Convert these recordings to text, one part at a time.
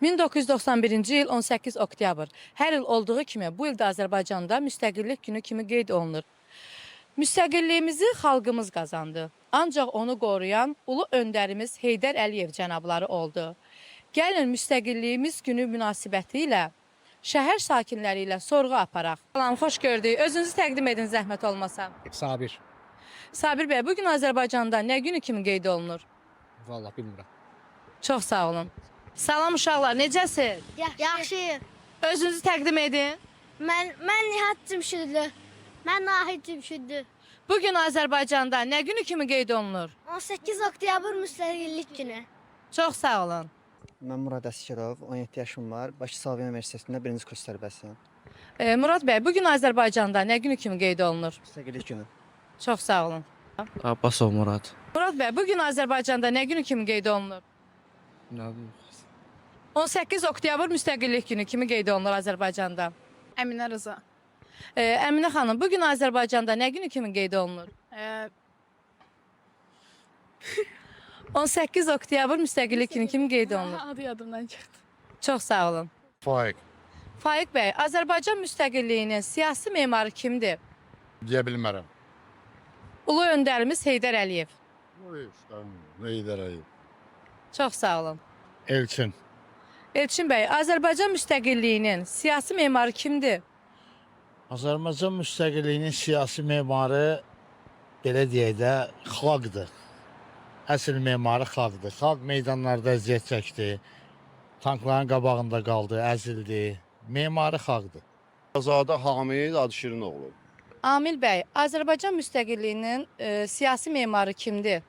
1991-ci il 18 oktyabr. Hər il olduğu kimi bu il də Azərbaycanda müstəqillik günü kimi qeyd olunur. Müstəqilliyimizi xalqımız qazandı. Ancaq onu qoruyan ulu öndərimiz Heydər Əliyev cənabları oldu. Gəlin müstəqilliyimiz günü münasibəti ilə şəhər sakinləri ilə sorğu aparaq. Salam, xoş gördük. Özünüzü təqdim edin zəhmət olmasa. Sabir. Sabir bəy, bugün Azərbaycanda nə günü kimi qeyd olunur? Vallahi bilmirəm. Çox sağ olun. Salam uşaqlar, necəsiz? Yaxşıyıq. Özünüzü təqdim edin. Mən Nihat Cümşüdlü. Mən Nahid Cümşüdlü. Bugün Azərbaycanda nə günü kimi qeyd olunur? 18 oktyabr müstəqillik günü. Çox sağ olun. Mən Murad Əskərov, 17 yaşım var. Bakı Slavyan Universitetində 1-ci kurs tələbəsiyəm. Murad bəy, bugün Azərbaycanda nə günü kimi qeyd olunur? Müstəqillik günü. Çox sağ olun. Abbasov Murad. Murad bəy, bugün Azərbaycanda nə günü kimi qeyd olunur? Nə bilim. 18 oktyabr müstəqillik günü kimi qeyd olunur Azərbaycanda. Əminə Rıza. Əminə xanım, bugün Azərbaycanda nə günü kimi qeyd olunur? 18 oktyabr müstəqillik günü kimi qeyd olunur. Adı yadımdan çıxdı. Çox sağ olun. Faiq. Faiq bəy, Azərbaycan müstəqilliyinin siyasi memarı kimdir? Deyə bilmərəm. Ulu öndərimiz Heydər Əliyev. Nə edərəyim? Çox sağ olun. Elçin. Elçin bəy, Azərbaycan müstəqilliyinin siyasi memarı kimdir? Azərbaycan müstəqilliyinin siyasi memarı belə deyək də xalqdır. Əsl memarı xalqdır. Xalq meydanlarda əziyyət çəkdi. Tankların qabağında qaldı, əzildi. Memarı xalqdır. Azadə Hamid Adşirinoğlu. Amil bəy, Azərbaycan müstəqilliyinin siyasi memarı kimdir?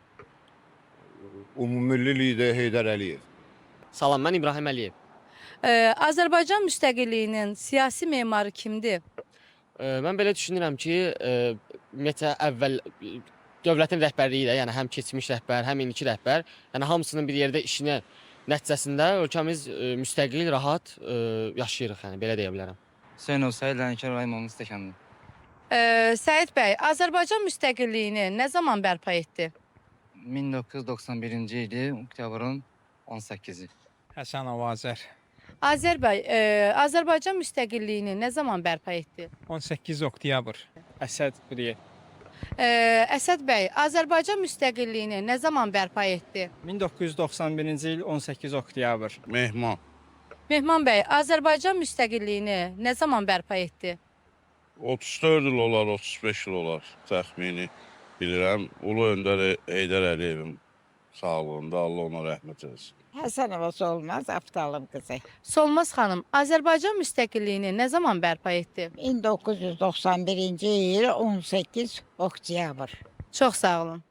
Ümumilli lider Heydər Əliyev. Salam, mən İbrahim Əliyev. Azərbaycan müstəqilliyinin siyasi memarı kimdir? Mən belə düşünürəm ki, ümumiyyətlə əvvəl dövlətin rəhbərliyi ilə, yəni həm keçmiş rəhbər, həm indiki rəhbər, yəni hamısının bir yerdə işinə nəticəsində ölkəmiz müstəqil, rahat yaşayırıq, yəni belə deyə bilərəm. Hüseynov Səid Lənkər rayonunun stəkanı. Səid bəy, Azərbaycan müstəqilliyini nə zaman bərpa etdi? 1991-ci ili oktyabrın 18-i. Həsənov Azər. Azər bəy, Azərbaycan müstəqilliyini nə zaman bərpa etdi? 18 oktyabr. Əsəd Quriyev. Əsəd bəy, Azərbaycan müstəqilliyini nə zaman bərpa etdi? 1991-ci il 18 oktyabr. Mehman. Mehman bəy, Azərbaycan müstəqilliyini nə zaman bərpa etdi? 34 il olar, 35 il olar təxmini bilirəm. Ulu öndər Heydər Əliyevin sağlığında Allah ona rəhmət etsin. Həsənova Solmaz, Aftalım qızı. Solmaz xanım, Azərbaycan müstəqilliyini nə zaman bərpa etdi? 1991-ci il 18 oktyabr. Çox sağ olun.